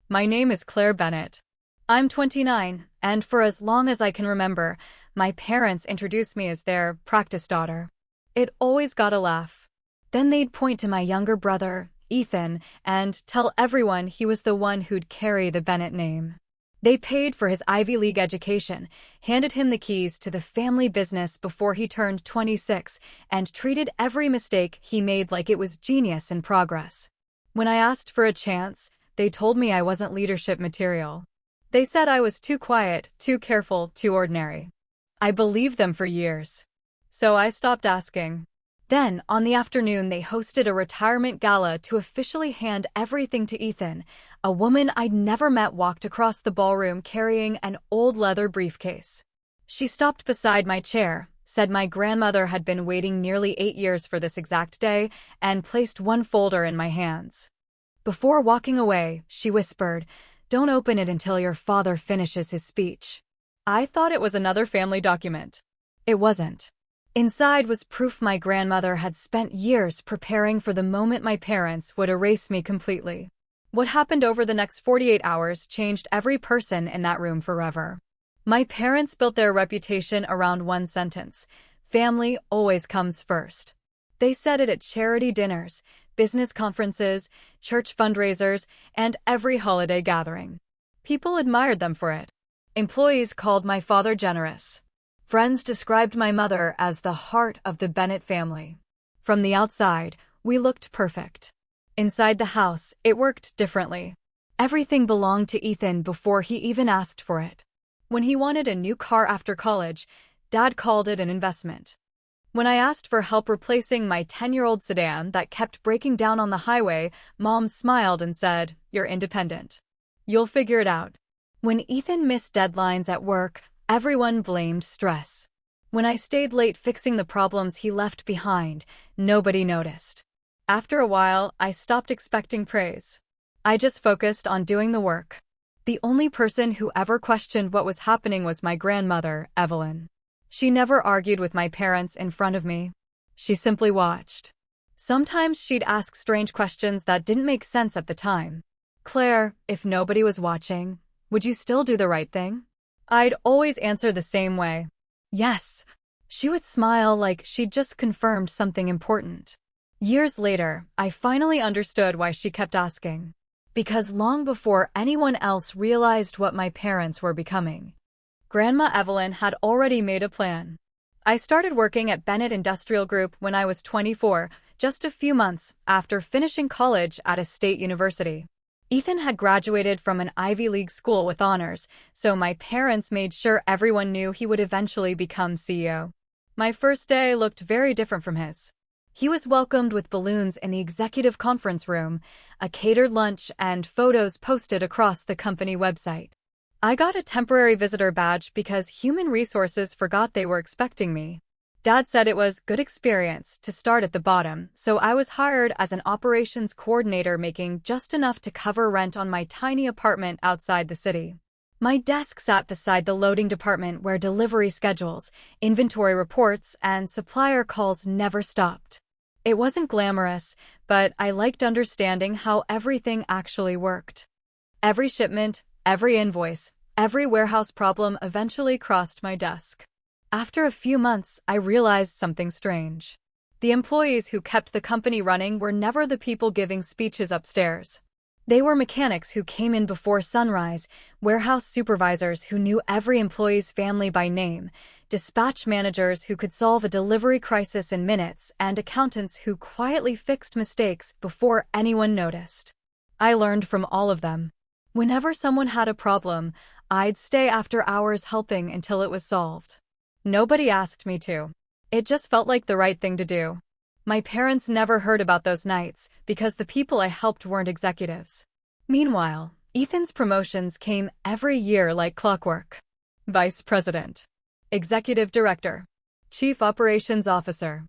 My name is Claire Bennett. I'm 29, and for as long as I can remember, my parents introduced me as their practice daughter. It always got a laugh. Then they'd point to my younger brother, Ethan, and tell everyone he was the one who'd carry the Bennett name. They paid for his Ivy League education, handed him the keys to the family business before he turned 26, and treated every mistake he made like it was genius in progress. When I asked for a chance, they told me I wasn't leadership material. They said I was too quiet, too careful, too ordinary. I believed them for years. So I stopped asking. Then, on the afternoon, they hosted a retirement gala to officially hand everything to Ethan. A woman I'd never met walked across the ballroom carrying an old leather briefcase. She stopped beside my chair, said my grandmother had been waiting nearly 8 years for this exact day, and placed one folder in my hands. Before walking away, she whispered, "Don't open it until your father finishes his speech." I thought it was another family document. It wasn't. Inside was proof my grandmother had spent years preparing for the moment my parents would erase me completely. What happened over the next 48 hours changed every person in that room forever. My parents built their reputation around one sentence: family always comes first. They said it at charity dinners, business conferences, church fundraisers, and every holiday gathering. People admired them for it. Employees called my father generous. Friends described my mother as the heart of the Bennett family. From the outside, we looked perfect. Inside the house, it worked differently. Everything belonged to Ethan before he even asked for it. When he wanted a new car after college, Dad called it an investment. When I asked for help replacing my 10-year-old sedan that kept breaking down on the highway, Mom smiled and said, "You're independent. You'll figure it out." When Ethan missed deadlines at work, everyone blamed stress. When I stayed late fixing the problems he left behind, nobody noticed. After a while, I stopped expecting praise. I just focused on doing the work. The only person who ever questioned what was happening was my grandmother, Evelyn. She never argued with my parents in front of me. She simply watched. Sometimes she'd ask strange questions that didn't make sense at the time. "Claire, if nobody was watching, would you still do the right thing?" I'd always answer the same way. "Yes." She would smile like she'd just confirmed something important. Years later, I finally understood why she kept asking. Because long before anyone else realized what my parents were becoming, Grandma Evelyn had already made a plan. I started working at Bennett Industrial Group when I was 24, just a few months after finishing college at a state university. Ethan had graduated from an Ivy League school with honors, so my parents made sure everyone knew he would eventually become CEO. My first day looked very different from his. He was welcomed with balloons in the executive conference room, a catered lunch, and photos posted across the company website. I got a temporary visitor badge because human resources forgot they were expecting me. Dad said it was good experience to start at the bottom, so I was hired as an operations coordinator making just enough to cover rent on my tiny apartment outside the city. My desk sat beside the loading department where delivery schedules, inventory reports, and supplier calls never stopped. It wasn't glamorous, but I liked understanding how everything actually worked. Every shipment, every invoice, every warehouse problem eventually crossed my desk. After a few months, I realized something strange. The employees who kept the company running were never the people giving speeches upstairs. They were mechanics who came in before sunrise, warehouse supervisors who knew every employee's family by name, dispatch managers who could solve a delivery crisis in minutes, and accountants who quietly fixed mistakes before anyone noticed. I learned from all of them. Whenever someone had a problem, I'd stay after hours helping until it was solved. Nobody asked me to. It just felt like the right thing to do. My parents never heard about those nights because the people I helped weren't executives. Meanwhile, Ethan's promotions came every year like clockwork. Vice President, Executive Director, Chief Operations Officer.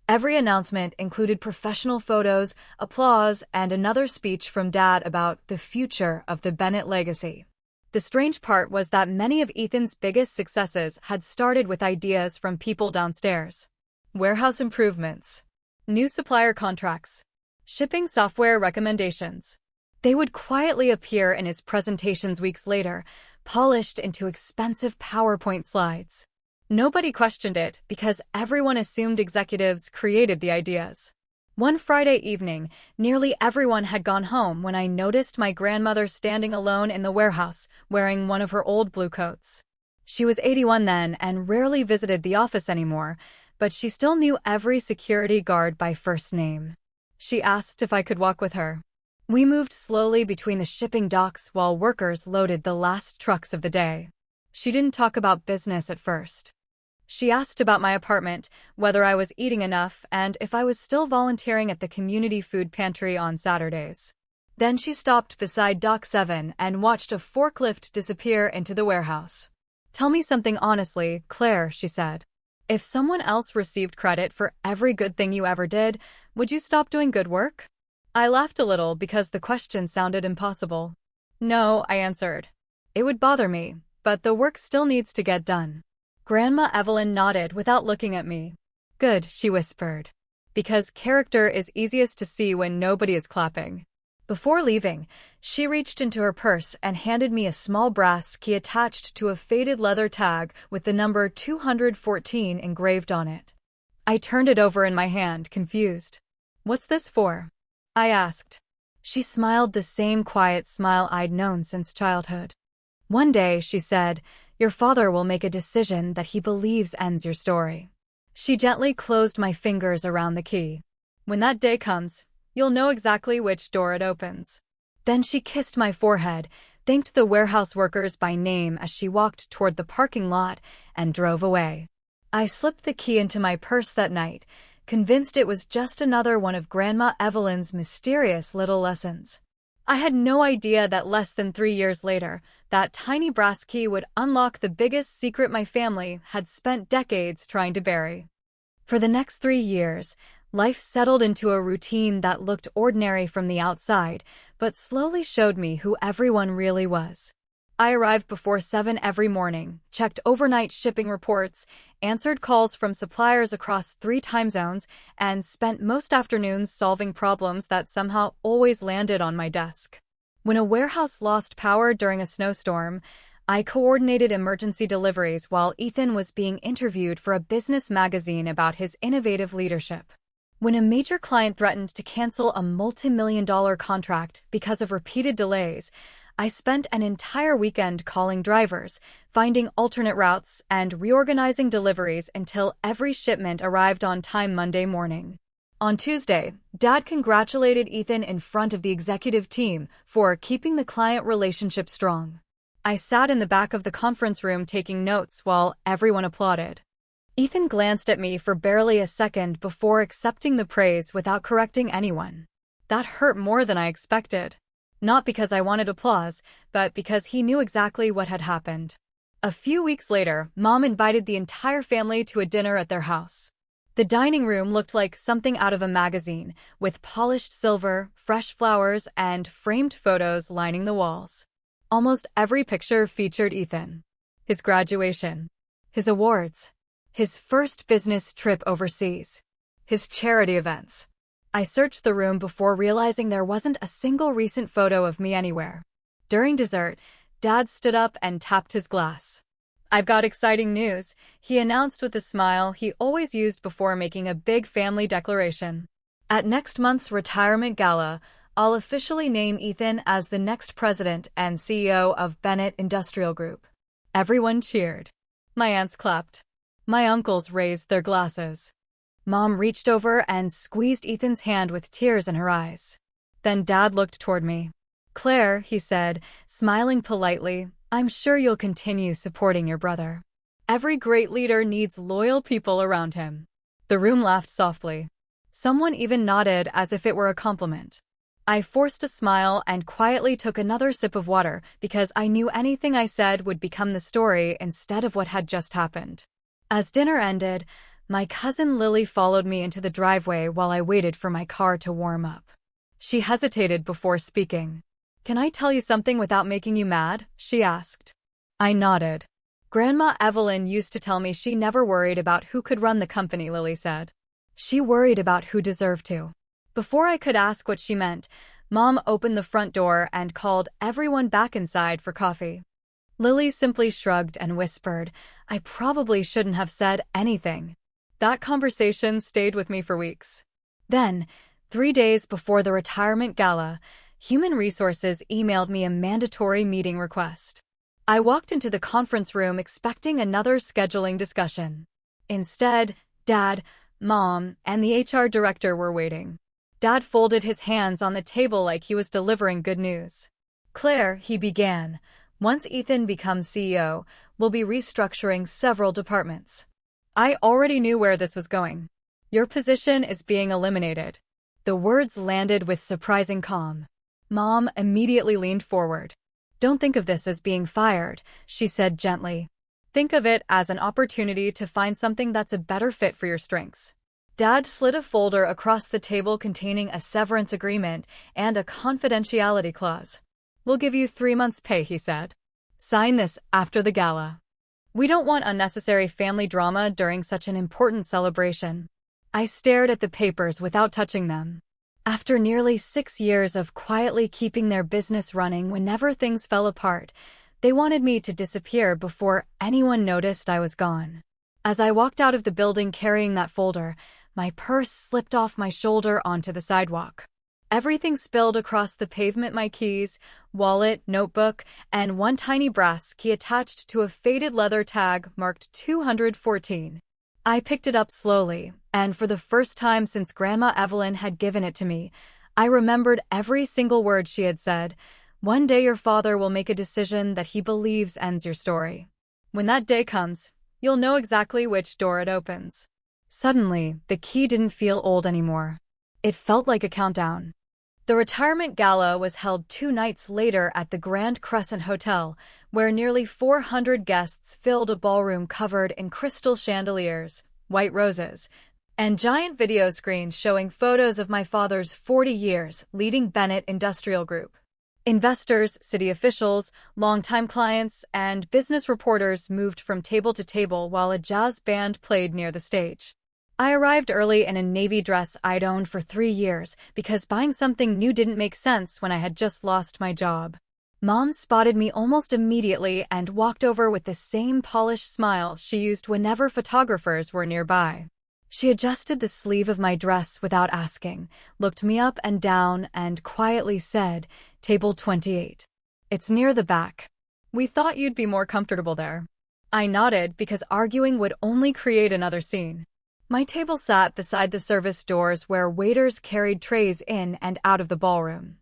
Every announcement included professional photos, applause, and another speech from Dad about the future of the Bennett legacy. The strange part was that many of Ethan's biggest successes had started with ideas from people downstairs. Warehouse improvements, new supplier contracts, shipping software recommendations. They would quietly appear in his presentations weeks later, polished into expensive PowerPoint slides. Nobody questioned it because everyone assumed executives created the ideas. One Friday evening, nearly everyone had gone home when I noticed my grandmother standing alone in the warehouse, wearing one of her old blue coats. She was 81 then and rarely visited the office anymore, but she still knew every security guard by first name. She asked if I could walk with her. We moved slowly between the shipping docks while workers loaded the last trucks of the day. She didn't talk about business at first. She asked about my apartment, whether I was eating enough, and if I was still volunteering at the community food pantry on Saturdays. Then she stopped beside Dock 7 and watched a forklift disappear into the warehouse. "Tell me something honestly, Claire," she said. "If someone else received credit for every good thing you ever did, would you stop doing good work?" I laughed a little because the question sounded impossible. "No," I answered. "It would bother me, but the work still needs to get done." Grandma Evelyn nodded without looking at me. "Good," she whispered. "Because character is easiest to see when nobody is clapping." Before leaving, she reached into her purse and handed me a small brass key attached to a faded leather tag with the number 214 engraved on it. I turned it over in my hand, confused. "What's this for?" I asked. She smiled the same quiet smile I'd known since childhood. "One day," she said, "your father will make a decision that he believes ends your story." She gently closed my fingers around the key. "When that day comes, you'll know exactly which door it opens." Then she kissed my forehead, thanked the warehouse workers by name as she walked toward the parking lot, and drove away. I slipped the key into my purse that night, convinced it was just another one of Grandma Evelyn's mysterious little lessons. I had no idea that less than 3 years later, that tiny brass key would unlock the biggest secret my family had spent decades trying to bury. For the next 3 years, life settled into a routine that looked ordinary from the outside, but slowly showed me who everyone really was. I arrived before 7 every morning, checked overnight shipping reports, answered calls from suppliers across 3 time zones, and spent most afternoons solving problems that somehow always landed on my desk. When a warehouse lost power during a snowstorm, I coordinated emergency deliveries while Ethan was being interviewed for a business magazine about his innovative leadership. When a major client threatened to cancel a multi-million-dollar contract because of repeated delays, I spent an entire weekend calling drivers, finding alternate routes, and reorganizing deliveries until every shipment arrived on time Monday morning. On Tuesday, Dad congratulated Ethan in front of the executive team for keeping the client relationship strong. I sat in the back of the conference room taking notes while everyone applauded. Ethan glanced at me for barely a second before accepting the praise without correcting anyone. That hurt more than I expected. Not because I wanted applause, but because he knew exactly what had happened. A few weeks later, Mom invited the entire family to a dinner at their house. The dining room looked like something out of a magazine, with polished silver, fresh flowers, and framed photos lining the walls. Almost every picture featured Ethan. His graduation, his awards, his first business trip overseas, his charity events. I searched the room before realizing there wasn't a single recent photo of me anywhere. During dessert, Dad stood up and tapped his glass. "I've got exciting news," he announced with the smile he always used before making a big family declaration. "At next month's retirement gala, I'll officially name Ethan as the next president and CEO of Bennett Industrial Group." Everyone cheered. My aunts clapped. My uncles raised their glasses. Mom reached over and squeezed Ethan's hand with tears in her eyes. Then Dad looked toward me. "Claire," he said, smiling politely, "I'm sure you'll continue supporting your brother. Every great leader needs loyal people around him." The room laughed softly. Someone even nodded as if it were a compliment. I forced a smile and quietly took another sip of water because I knew anything I said would become the story instead of what had just happened. As dinner ended, my cousin Lily followed me into the driveway while I waited for my car to warm up. She hesitated before speaking. "Can I tell you something without making you mad?" she asked. I nodded. "Grandma Evelyn used to tell me she never worried about who could run the company," Lily said. "She worried about who deserved to." Before I could ask what she meant, Mom opened the front door and called everyone back inside for coffee. Lily simply shrugged and whispered, "I probably shouldn't have said anything." That conversation stayed with me for weeks. Then, 3 days before the retirement gala, Human Resources emailed me a mandatory meeting request. I walked into the conference room expecting another scheduling discussion. Instead, Dad, Mom, and the HR director were waiting. Dad folded his hands on the table like he was delivering good news. "Claire," he began, "once Ethan becomes CEO, we'll be restructuring several departments." I already knew where this was going. "Your position is being eliminated." The words landed with surprising calm. Mom immediately leaned forward. "Don't think of this as being fired," she said gently. "Think of it as an opportunity to find something that's a better fit for your strengths." Dad slid a folder across the table containing a severance agreement and a confidentiality clause. "We'll give you 3 months' pay," he said. "Sign this after the gala. We don't want unnecessary family drama during such an important celebration." I stared at the papers without touching them. After nearly 6 years of quietly keeping their business running whenever things fell apart, they wanted me to disappear before anyone noticed I was gone. As I walked out of the building carrying that folder, my purse slipped off my shoulder onto the sidewalk. Everything spilled across the pavement: my keys, wallet, notebook, and one tiny brass key attached to a faded leather tag marked 214. I picked it up slowly, and for the first time since Grandma Evelyn had given it to me, I remembered every single word she had said. "One day your father will make a decision that he believes ends your story. When that day comes, you'll know exactly which door it opens." Suddenly, the key didn't feel old anymore. It felt like a countdown. The retirement gala was held 2 nights later at the Grand Crescent Hotel, where nearly 400 guests filled a ballroom covered in crystal chandeliers, white roses, and giant video screens showing photos of my father's 40 years leading Bennett Industrial Group. Investors, city officials, longtime clients, and business reporters moved from table to table while a jazz band played near the stage. I arrived early in a navy dress I'd owned for 3 years because buying something new didn't make sense when I had just lost my job. Mom spotted me almost immediately and walked over with the same polished smile she used whenever photographers were nearby. She adjusted the sleeve of my dress without asking, looked me up and down, and quietly said, "Table 28. It's near the back. We thought you'd be more comfortable there." I nodded because arguing would only create another scene. My table sat beside the service doors where waiters carried trays in and out of the ballroom.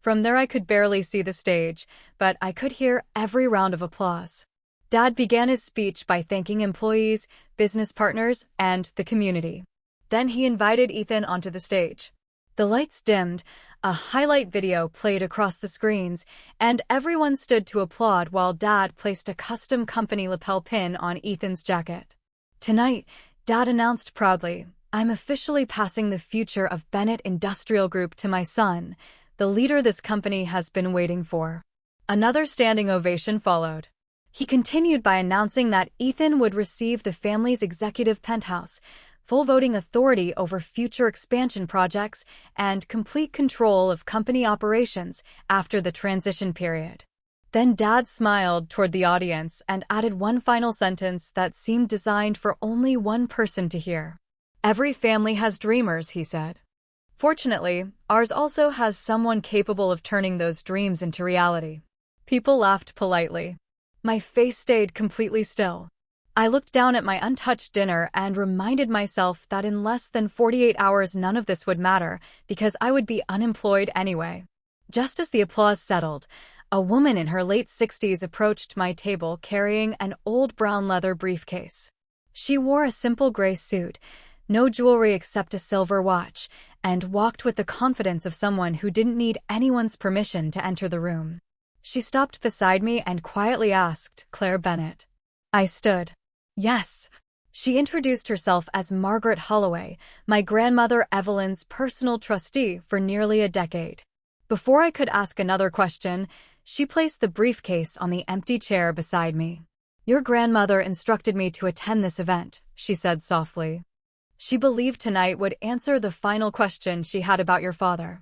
From there I could barely see the stage, but I could hear every round of applause. Dad began his speech by thanking employees, business partners, and the community. Then he invited Ethan onto the stage. The lights dimmed, a highlight video played across the screens, and everyone stood to applaud while Dad placed a custom company lapel pin on Ethan's jacket. "Tonight," Dad announced proudly, "I'm officially passing the future of Bennett Industrial Group to my son, the leader this company has been waiting for." Another standing ovation followed. He continued by announcing that Ethan would receive the family's executive penthouse, full voting authority over future expansion projects, and complete control of company operations after the transition period. Then Dad smiled toward the audience and added one final sentence that seemed designed for only one person to hear. "Every family has dreamers," he said. "Fortunately, ours also has someone capable of turning those dreams into reality." People laughed politely. My face stayed completely still. I looked down at my untouched dinner and reminded myself that in less than 48 hours none of this would matter because I would be unemployed anyway. Just as the applause settled, a woman in her late 60s approached my table carrying an old brown leather briefcase. She wore a simple gray suit, no jewelry except a silver watch, and walked with the confidence of someone who didn't need anyone's permission to enter the room. She stopped beside me and quietly asked, "Claire Bennett?" I stood. "Yes." She introduced herself as Margaret Holloway, my grandmother Evelyn's personal trustee for nearly a decade. Before I could ask another question, she placed the briefcase on the empty chair beside me. "Your grandmother instructed me to attend this event," she said softly. "She believed tonight would answer the final question she had about your father."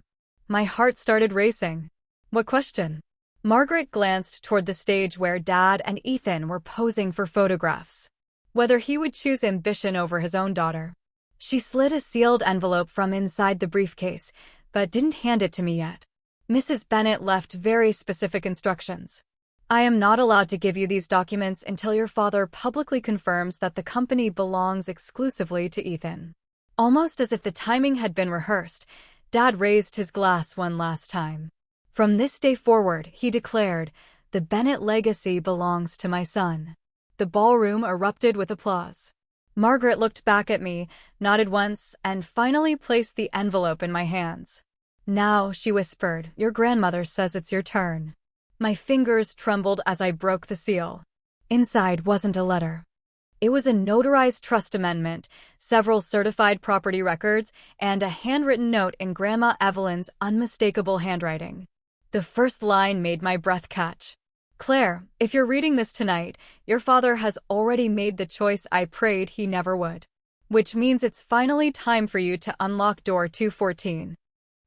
My heart started racing. What question? Margaret glanced toward the stage where Dad and Ethan were posing for photographs. Whether he would choose ambition over his own daughter. She slid a sealed envelope from inside the briefcase, but didn't hand it to me yet. Mrs. Bennett left very specific instructions. I am not allowed to give you these documents until your father publicly confirms that the company belongs exclusively to Ethan. Almost as if the timing had been rehearsed, Dad raised his glass one last time. From this day forward, he declared, the Bennett legacy belongs to my son. The ballroom erupted with applause. Margaret looked back at me, nodded once, and finally placed the envelope in my hands. Now, she whispered, your grandmother says it's your turn. My fingers trembled as I broke the seal. Inside wasn't a letter. It was a notarized trust amendment, several certified property records, and a handwritten note in Grandma Evelyn's unmistakable handwriting. The first line made my breath catch. Claire, if you're reading this tonight, your father has already made the choice I prayed he never would. Which means it's finally time for you to unlock door 214.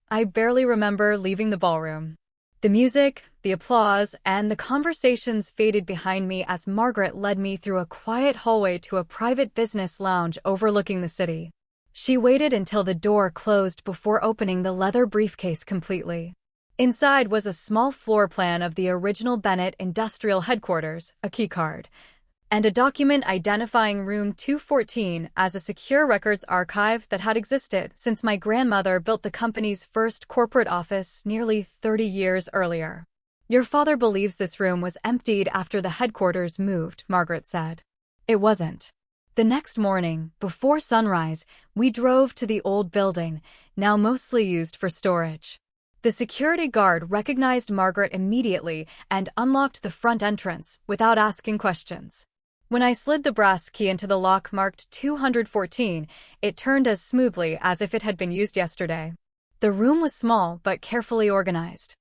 I barely remember leaving the ballroom. The music, the applause, and the conversations faded behind me as Margaret led me through a quiet hallway to a private business lounge overlooking the city. She waited until the door closed before opening the leather briefcase completely. Inside was a small floor plan of the original Bennett Industrial Headquarters, a keycard, and a document identifying Room 214 as a secure records archive that had existed since my grandmother built the company's first corporate office nearly 30 years earlier. Your father believes this room was emptied after the headquarters moved, Margaret said. It wasn't. The next morning, before sunrise, we drove to the old building, now mostly used for storage. The security guard recognized Margaret immediately and unlocked the front entrance without asking questions. When I slid the brass key into the lock marked 214, it turned as smoothly as if it had been used yesterday. The room was small but carefully organized.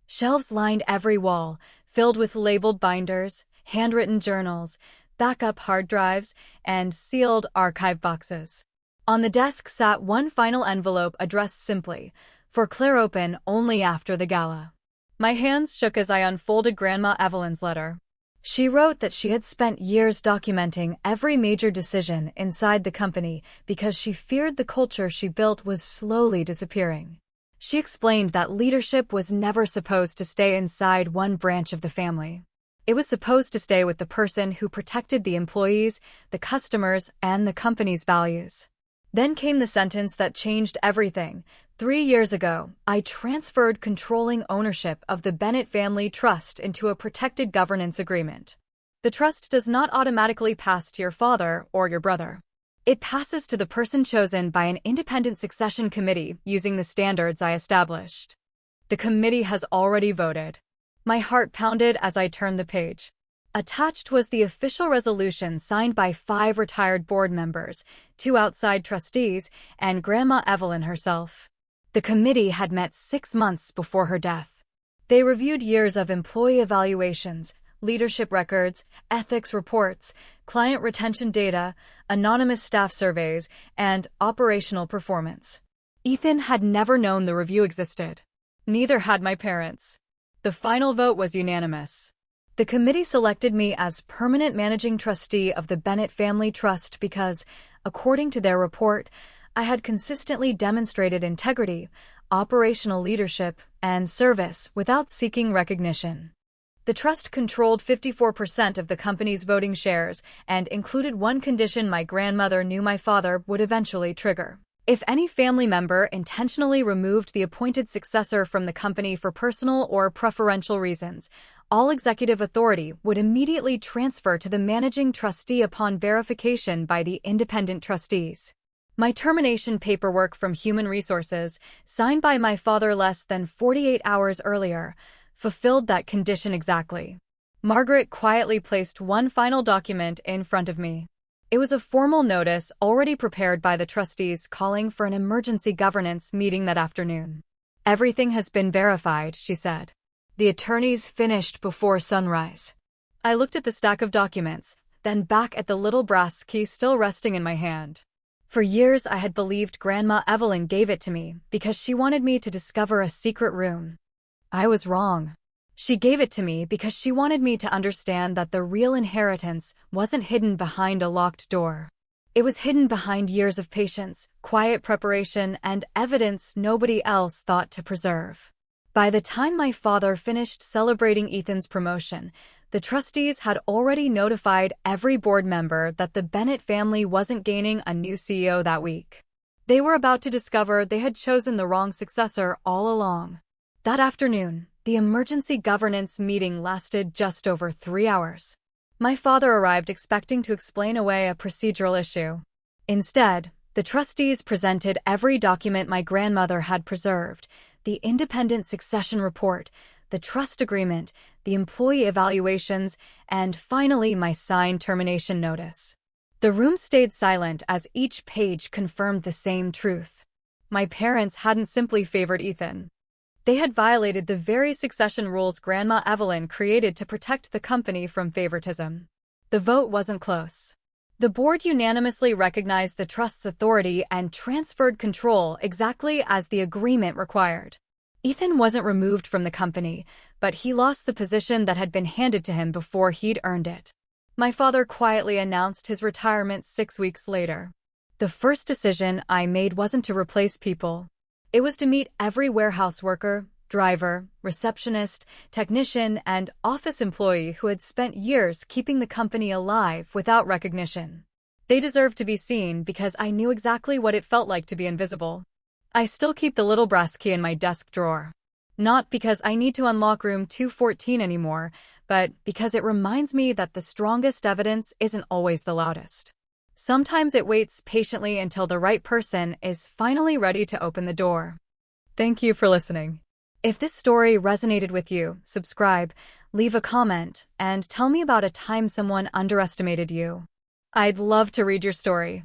Shelves lined every wall, filled with labeled binders, handwritten journals, backup hard drives, and sealed archive boxes. On the desk sat one final envelope addressed simply, for Claire, open only after the gala. My hands shook as I unfolded Grandma Evelyn's letter. She wrote that she had spent years documenting every major decision inside the company because she feared the culture she built was slowly disappearing. She explained that leadership was never supposed to stay inside one branch of the family. It was supposed to stay with the person who protected the employees, the customers, and the company's values. Then came the sentence that changed everything. 3 years ago, I transferred controlling ownership of the Bennett Family Trust into a protected governance agreement. The trust does not automatically pass to your father or your brother. It passes to the person chosen by an independent succession committee using the standards I established. The committee has already voted. My heart pounded as I turned the page. Attached was the official resolution signed by 5 retired board members, 2 outside trustees, and Grandma Evelyn herself. The committee had met 6 months before her death. They reviewed years of employee evaluations, leadership records, ethics reports, client retention data, anonymous staff surveys, and operational performance. Ethan had never known the review existed. Neither had my parents. The final vote was unanimous. The committee selected me as permanent managing trustee of the Bennett Family Trust because, according to their report, I had consistently demonstrated integrity, operational leadership, and service without seeking recognition. The trust controlled 54% of the company's voting shares and included one condition my grandmother knew my father would eventually trigger. If any family member intentionally removed the appointed successor from the company for personal or preferential reasons, all executive authority would immediately transfer to the managing trustee upon verification by the independent trustees. My termination paperwork from Human Resources, signed by my father less than 48 hours earlier, fulfilled that condition exactly. Margaret quietly placed one final document in front of me. It was a formal notice already prepared by the trustees calling for an emergency governance meeting that afternoon. Everything has been verified, she said. The attorneys finished before sunrise. I looked at the stack of documents, then back at the little brass key still resting in my hand. For years, I had believed Grandma Evelyn gave it to me because she wanted me to discover a secret room. I was wrong. She gave it to me because she wanted me to understand that the real inheritance wasn't hidden behind a locked door. It was hidden behind years of patience, quiet preparation, and evidence nobody else thought to preserve. By the time my father finished celebrating Ethan's promotion, the trustees had already notified every board member that the Bennett family wasn't gaining a new CEO that week. They were about to discover they had chosen the wrong successor all along. That afternoon, the emergency governance meeting lasted just over 3 hours. My father arrived expecting to explain away a procedural issue. Instead, the trustees presented every document my grandmother had preserved: the independent succession report, the trust agreement, the employee evaluations, and finally my signed termination notice. The room stayed silent as each page confirmed the same truth. My parents hadn't simply favored Ethan. They had violated the very succession rules Grandma Evelyn created to protect the company from favoritism. The vote wasn't close. The board unanimously recognized the trust's authority and transferred control exactly as the agreement required. Ethan wasn't removed from the company, but he lost the position that had been handed to him before he'd earned it. My father quietly announced his retirement 6 weeks later. The first decision I made wasn't to replace people. It was to meet every warehouse worker, driver, receptionist, technician, and office employee who had spent years keeping the company alive without recognition. They deserved to be seen because I knew exactly what it felt like to be invisible. I still keep the little brass key in my desk drawer. Not because I need to unlock room 214 anymore, but because it reminds me that the strongest evidence isn't always the loudest. Sometimes it waits patiently until the right person is finally ready to open the door. Thank you for listening. If this story resonated with you, subscribe, leave a comment, and tell me about a time someone underestimated you. I'd love to read your story.